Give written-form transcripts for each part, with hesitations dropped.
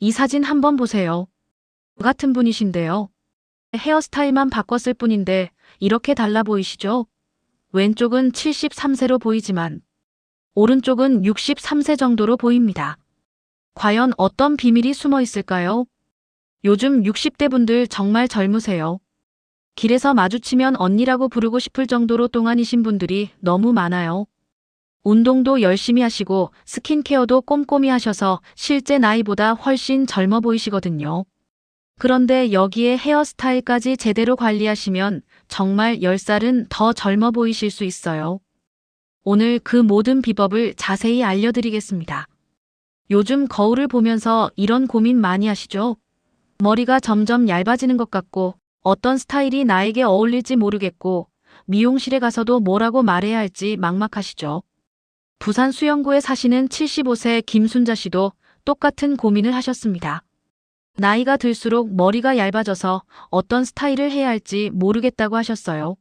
이 사진 한번 보세요. 같은 분이신데요. 헤어스타일만 바꿨을 뿐인데 이렇게 달라 보이시죠? 왼쪽은 73세로 보이지만 오른쪽은 63세 정도로 보입니다. 과연 어떤 비밀이 숨어 있을까요? 요즘 60대 분들 정말 젊으세요. 길에서 마주치면 언니라고 부르고 싶을 정도로 동안이신 분들이 너무 많아요. 운동도 열심히 하시고 스킨케어도 꼼꼼히 하셔서 실제 나이보다 훨씬 젊어 보이시거든요. 그런데 여기에 헤어스타일까지 제대로 관리하시면 정말 10살은 더 젊어 보이실 수 있어요. 오늘 그 모든 비법을 자세히 알려드리겠습니다. 요즘 거울을 보면서 이런 고민 많이 하시죠? 머리가 점점 얇아지는 것 같고 어떤 스타일이 나에게 어울릴지 모르겠고 미용실에 가서도 뭐라고 말해야 할지 막막하시죠? 부산 수영구에 사시는 75세 김순자 씨도 똑같은 고민을 하셨습니다. 나이가 들수록 머리가 얇아져서 어떤 스타일을 해야 할지 모르겠다고 하셨어요.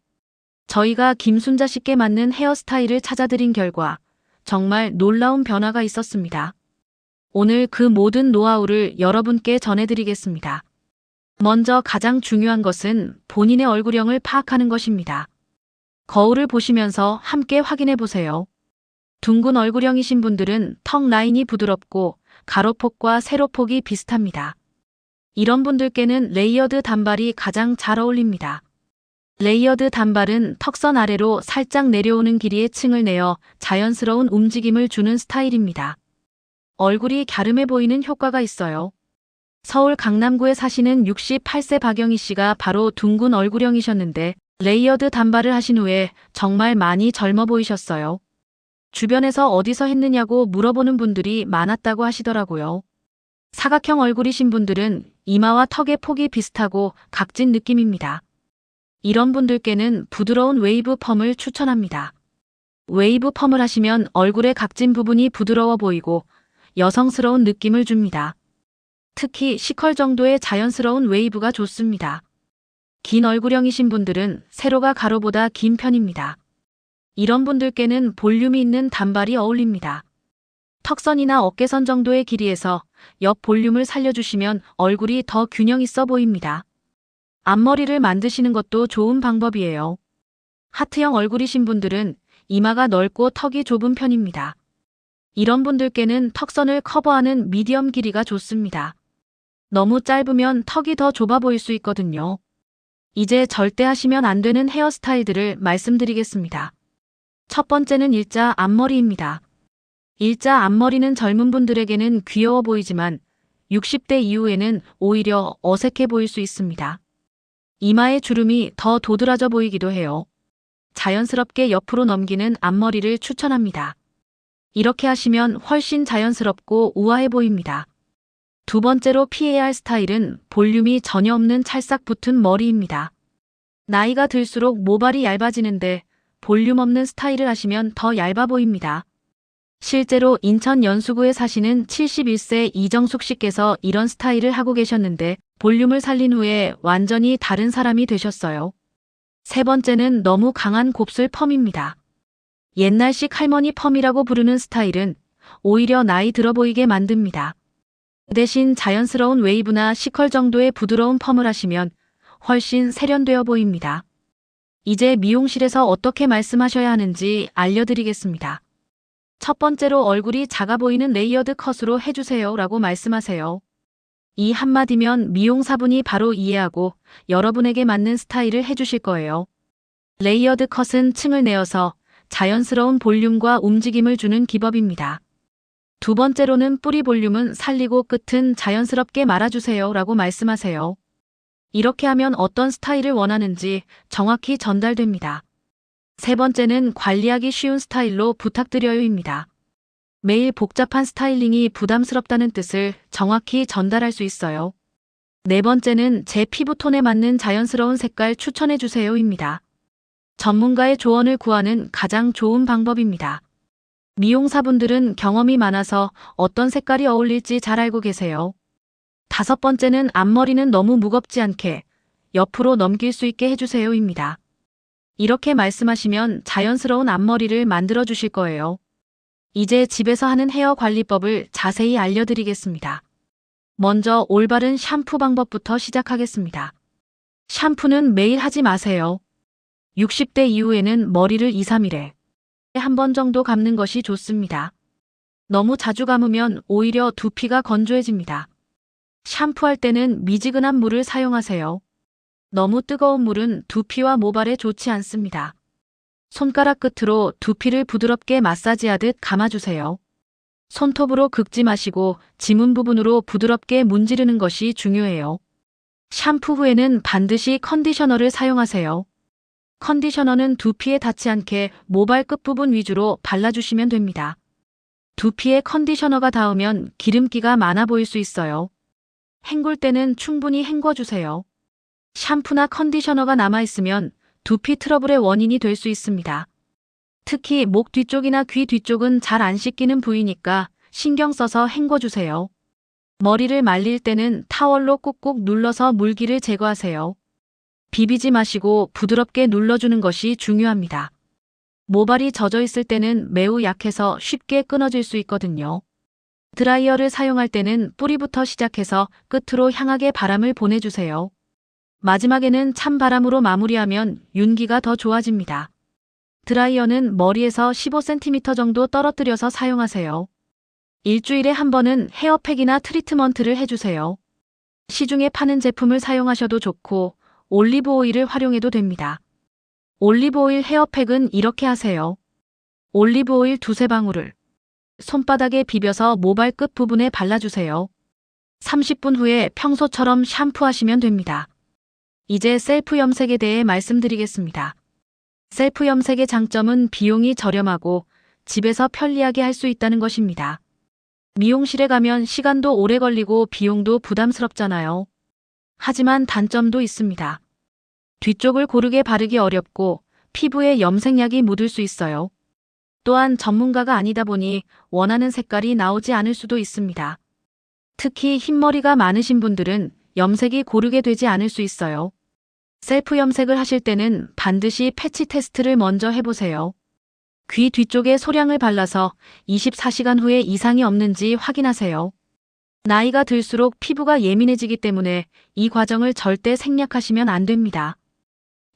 저희가 김순자 씨께 맞는 헤어스타일을 찾아드린 결과 정말 놀라운 변화가 있었습니다. 오늘 그 모든 노하우를 여러분께 전해드리겠습니다. 먼저 가장 중요한 것은 본인의 얼굴형을 파악하는 것입니다. 거울을 보시면서 함께 확인해 보세요. 둥근 얼굴형이신 분들은 턱 라인이 부드럽고 가로폭과 세로폭이 비슷합니다. 이런 분들께는 레이어드 단발이 가장 잘 어울립니다. 레이어드 단발은 턱선 아래로 살짝 내려오는 길이의 층을 내어 자연스러운 움직임을 주는 스타일입니다. 얼굴이 갸름해 보이는 효과가 있어요. 서울 강남구에 사시는 68세 박영희 씨가 바로 둥근 얼굴형이셨는데 레이어드 단발을 하신 후에 정말 많이 젊어 보이셨어요. 주변에서 어디서 했느냐고 물어보는 분들이 많았다고 하시더라고요. 사각형 얼굴이신 분들은 이마와 턱의 폭이 비슷하고 각진 느낌입니다. 이런 분들께는 부드러운 웨이브 펌을 추천합니다. 웨이브 펌을 하시면 얼굴의 각진 부분이 부드러워 보이고 여성스러운 느낌을 줍니다. 특히 C컬 정도의 자연스러운 웨이브가 좋습니다. 긴 얼굴형이신 분들은 세로가 가로보다 긴 편입니다. 이런 분들께는 볼륨이 있는 단발이 어울립니다. 턱선이나 어깨선 정도의 길이에서 옆 볼륨을 살려주시면 얼굴이 더 균형 있어 보입니다. 앞머리를 만드시는 것도 좋은 방법이에요. 하트형 얼굴이신 분들은 이마가 넓고 턱이 좁은 편입니다. 이런 분들께는 턱선을 커버하는 미디엄 길이가 좋습니다. 너무 짧으면 턱이 더 좁아 보일 수 있거든요. 이제 절대 하시면 안 되는 헤어스타일들을 말씀드리겠습니다. 첫 번째는 일자 앞머리입니다. 일자 앞머리는 젊은 분들에게는 귀여워 보이지만 60대 이후에는 오히려 어색해 보일 수 있습니다. 이마의 주름이 더 도드라져 보이기도 해요. 자연스럽게 옆으로 넘기는 앞머리를 추천합니다. 이렇게 하시면 훨씬 자연스럽고 우아해 보입니다. 두 번째로 피해야 할 스타일은 볼륨이 전혀 없는 찰싹 붙은 머리입니다. 나이가 들수록 모발이 얇아지는데 볼륨 없는 스타일을 하시면 더 얇아 보입니다. 실제로 인천 연수구에 사시는 71세 이정숙 씨께서 이런 스타일을 하고 계셨는데 볼륨을 살린 후에 완전히 다른 사람이 되셨어요. 세 번째는 너무 강한 곱슬 펌입니다. 옛날식 할머니 펌이라고 부르는 스타일은 오히려 나이 들어 보이게 만듭니다. 대신 자연스러운 웨이브나 C컬 정도의 부드러운 펌을 하시면 훨씬 세련되어 보입니다. 이제 미용실에서 어떻게 말씀하셔야 하는지 알려드리겠습니다. 첫 번째로 얼굴이 작아 보이는 레이어드 컷으로 해주세요 라고 말씀하세요. 이 한마디면 미용사분이 바로 이해하고 여러분에게 맞는 스타일을 해주실 거예요. 레이어드 컷은 층을 내어서 자연스러운 볼륨과 움직임을 주는 기법입니다. 두 번째로는 뿌리 볼륨은 살리고 끝은 자연스럽게 말아주세요 라고 말씀하세요. 이렇게 하면 어떤 스타일을 원하는지 정확히 전달됩니다. 세 번째는 관리하기 쉬운 스타일로 부탁드려요입니다. 매일 복잡한 스타일링이 부담스럽다는 뜻을 정확히 전달할 수 있어요. 네 번째는 제 피부톤에 맞는 자연스러운 색깔 추천해주세요입니다. 전문가의 조언을 구하는 가장 좋은 방법입니다. 미용사분들은 경험이 많아서 어떤 색깔이 어울릴지 잘 알고 계세요. 다섯 번째는 앞머리는 너무 무겁지 않게 옆으로 넘길 수 있게 해주세요입니다. 이렇게 말씀하시면 자연스러운 앞머리를 만들어 주실 거예요. 이제 집에서 하는 헤어 관리법을 자세히 알려드리겠습니다. 먼저 올바른 샴푸 방법부터 시작하겠습니다. 샴푸는 매일 하지 마세요. 60대 이후에는 머리를 2, 3일에 한 번 정도 감는 것이 좋습니다. 너무 자주 감으면 오히려 두피가 건조해집니다. 샴푸할 때는 미지근한 물을 사용하세요. 너무 뜨거운 물은 두피와 모발에 좋지 않습니다. 손가락 끝으로 두피를 부드럽게 마사지하듯 감아주세요. 손톱으로 긁지 마시고 지문 부분으로 부드럽게 문지르는 것이 중요해요. 샴푸 후에는 반드시 컨디셔너를 사용하세요. 컨디셔너는 두피에 닿지 않게 모발 끝부분 위주로 발라주시면 됩니다. 두피에 컨디셔너가 닿으면 기름기가 많아 보일 수 있어요. 헹굴 때는 충분히 헹궈주세요. 샴푸나 컨디셔너가 남아있으면 두피 트러블의 원인이 될 수 있습니다. 특히 목 뒤쪽이나 귀 뒤쪽은 잘 안 씻기는 부위니까 신경 써서 헹궈주세요. 머리를 말릴 때는 타월로 꾹꾹 눌러서 물기를 제거하세요. 비비지 마시고 부드럽게 눌러주는 것이 중요합니다. 모발이 젖어 있을 때는 매우 약해서 쉽게 끊어질 수 있거든요. 드라이어를 사용할 때는 뿌리부터 시작해서 끝으로 향하게 바람을 보내주세요. 마지막에는 찬바람으로 마무리하면 윤기가 더 좋아집니다. 드라이어는 머리에서 15cm 정도 떨어뜨려서 사용하세요. 일주일에 한 번은 헤어팩이나 트리트먼트를 해주세요. 시중에 파는 제품을 사용하셔도 좋고 올리브 오일을 활용해도 됩니다. 올리브 오일 헤어팩은 이렇게 하세요. 올리브 오일 2~3방울을 손바닥에 비벼서 모발 끝 부분에 발라주세요. 30분 후에 평소처럼 샴푸하시면 됩니다. 이제 셀프 염색에 대해 말씀드리겠습니다. 셀프 염색의 장점은 비용이 저렴하고 집에서 편리하게 할 수 있다는 것입니다. 미용실에 가면 시간도 오래 걸리고 비용도 부담스럽잖아요. 하지만 단점도 있습니다. 뒤쪽을 고르게 바르기 어렵고 피부에 염색약이 묻을 수 있어요. 또한 전문가가 아니다 보니 원하는 색깔이 나오지 않을 수도 있습니다. 특히 흰머리가 많으신 분들은 염색이 고르게 되지 않을 수 있어요. 셀프 염색을 하실 때는 반드시 패치 테스트를 먼저 해보세요. 귀 뒤쪽에 소량을 발라서 24시간 후에 이상이 없는지 확인하세요. 나이가 들수록 피부가 예민해지기 때문에 이 과정을 절대 생략하시면 안 됩니다.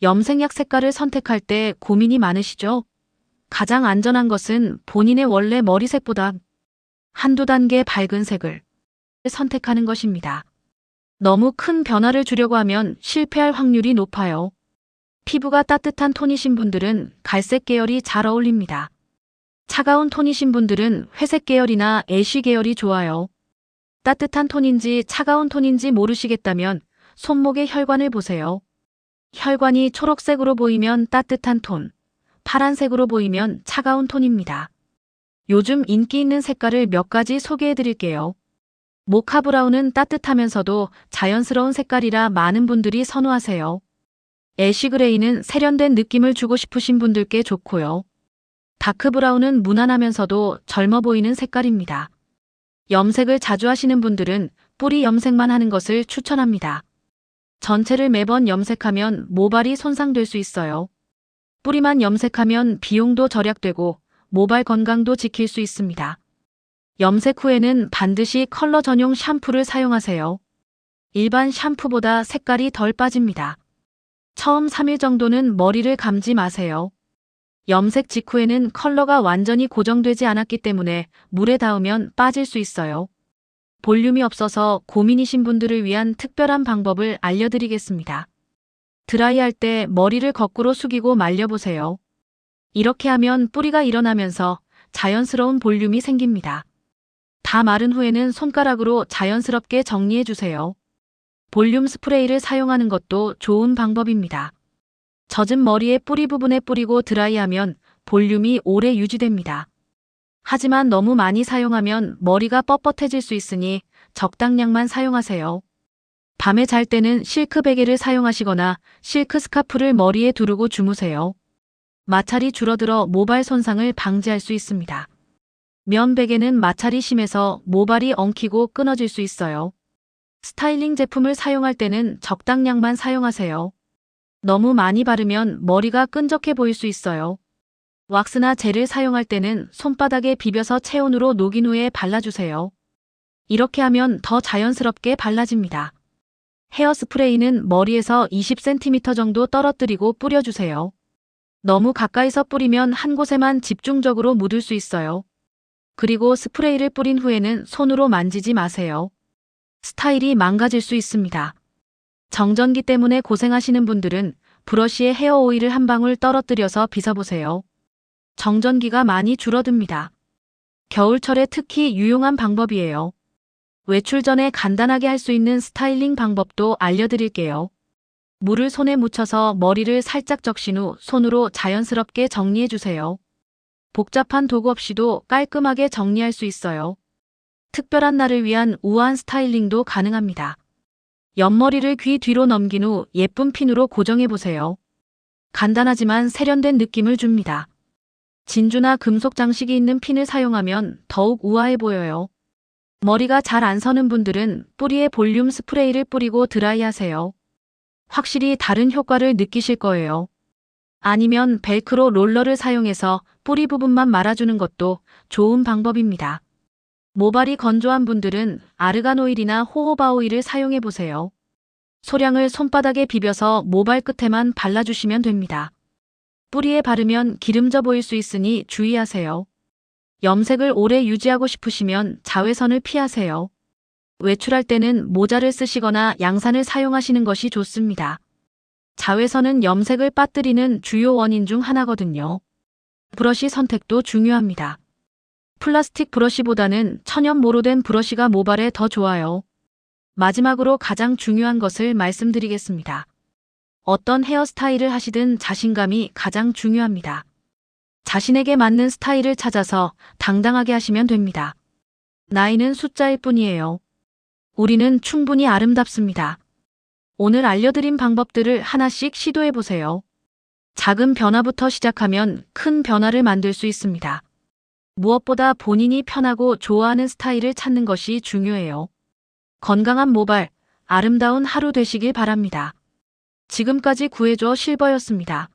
염색약 색깔을 선택할 때 고민이 많으시죠? 가장 안전한 것은 본인의 원래 머리색보다 한두 단계 밝은 색을 선택하는 것입니다. 너무 큰 변화를 주려고 하면 실패할 확률이 높아요. 피부가 따뜻한 톤이신 분들은 갈색 계열이 잘 어울립니다. 차가운 톤이신 분들은 회색 계열이나 애쉬 계열이 좋아요. 따뜻한 톤인지 차가운 톤인지 모르시겠다면 손목의 혈관을 보세요. 혈관이 초록색으로 보이면 따뜻한 톤, 파란색으로 보이면 차가운 톤입니다. 요즘 인기 있는 색깔을 몇 가지 소개해 드릴게요. 모카 브라운은 따뜻하면서도 자연스러운 색깔이라 많은 분들이 선호하세요. 애쉬 그레이는 세련된 느낌을 주고 싶으신 분들께 좋고요. 다크 브라운은 무난하면서도 젊어 보이는 색깔입니다. 염색을 자주 하시는 분들은 뿌리 염색만 하는 것을 추천합니다. 전체를 매번 염색하면 모발이 손상될 수 있어요. 뿌리만 염색하면 비용도 절약되고 모발 건강도 지킬 수 있습니다. 염색 후에는 반드시 컬러 전용 샴푸를 사용하세요. 일반 샴푸보다 색깔이 덜 빠집니다. 처음 3일 정도는 머리를 감지 마세요. 염색 직후에는 컬러가 완전히 고정되지 않았기 때문에 물에 닿으면 빠질 수 있어요. 볼륨이 없어서 고민이신 분들을 위한 특별한 방법을 알려드리겠습니다. 드라이할 때 머리를 거꾸로 숙이고 말려보세요. 이렇게 하면 뿌리가 일어나면서 자연스러운 볼륨이 생깁니다. 다 마른 후에는 손가락으로 자연스럽게 정리해주세요. 볼륨 스프레이를 사용하는 것도 좋은 방법입니다. 젖은 머리의 뿌리 부분에 뿌리고 드라이하면 볼륨이 오래 유지됩니다. 하지만 너무 많이 사용하면 머리가 뻣뻣해질 수 있으니 적당량만 사용하세요. 밤에 잘 때는 실크 베개를 사용하시거나 실크 스카프를 머리에 두르고 주무세요. 마찰이 줄어들어 모발 손상을 방지할 수 있습니다. 면 베개는 마찰이 심해서 모발이 엉키고 끊어질 수 있어요. 스타일링 제품을 사용할 때는 적당량만 사용하세요. 너무 많이 바르면 머리가 끈적해 보일 수 있어요. 왁스나 젤을 사용할 때는 손바닥에 비벼서 체온으로 녹인 후에 발라주세요. 이렇게 하면 더 자연스럽게 발라집니다. 헤어스프레이는 머리에서 20cm 정도 떨어뜨리고 뿌려주세요. 너무 가까이서 뿌리면 한 곳에만 집중적으로 묻을 수 있어요. 그리고 스프레이를 뿌린 후에는 손으로 만지지 마세요. 스타일이 망가질 수 있습니다. 정전기 때문에 고생하시는 분들은 브러쉬에 헤어 오일을 한 방울 떨어뜨려서 빗어보세요. 정전기가 많이 줄어듭니다. 겨울철에 특히 유용한 방법이에요. 외출 전에 간단하게 할 수 있는 스타일링 방법도 알려드릴게요. 물을 손에 묻혀서 머리를 살짝 적신 후 손으로 자연스럽게 정리해주세요. 복잡한 도구 없이도 깔끔하게 정리할 수 있어요. 특별한 날을 위한 우아한 스타일링도 가능합니다. 옆머리를 귀 뒤로 넘긴 후 예쁜 핀으로 고정해보세요. 간단하지만 세련된 느낌을 줍니다. 진주나 금속 장식이 있는 핀을 사용하면 더욱 우아해 보여요. 머리가 잘 안 서는 분들은 뿌리에 볼륨 스프레이를 뿌리고 드라이하세요. 확실히 다른 효과를 느끼실 거예요. 아니면 벨크로 롤러를 사용해서 뿌리 부분만 말아주는 것도 좋은 방법입니다. 모발이 건조한 분들은 아르간 오일이나 호호바 오일을 사용해 보세요. 소량을 손바닥에 비벼서 모발 끝에만 발라주시면 됩니다. 뿌리에 바르면 기름져 보일 수 있으니 주의하세요. 염색을 오래 유지하고 싶으시면 자외선을 피하세요. 외출할 때는 모자를 쓰시거나 양산을 사용하시는 것이 좋습니다. 자외선은 염색을 빠뜨리는 주요 원인 중 하나거든요. 브러쉬 선택도 중요합니다. 플라스틱 브러쉬보다는 천연 모로 된 브러쉬가 모발에 더 좋아요. 마지막으로 가장 중요한 것을 말씀드리겠습니다. 어떤 헤어스타일을 하시든 자신감이 가장 중요합니다. 자신에게 맞는 스타일을 찾아서 당당하게 하시면 됩니다. 나이는 숫자일 뿐이에요. 우리는 충분히 아름답습니다. 오늘 알려드린 방법들을 하나씩 시도해보세요. 작은 변화부터 시작하면 큰 변화를 만들 수 있습니다. 무엇보다 본인이 편하고 좋아하는 스타일을 찾는 것이 중요해요. 건강한 모발, 아름다운 하루 되시길 바랍니다. 지금까지 구해줘 실버였습니다.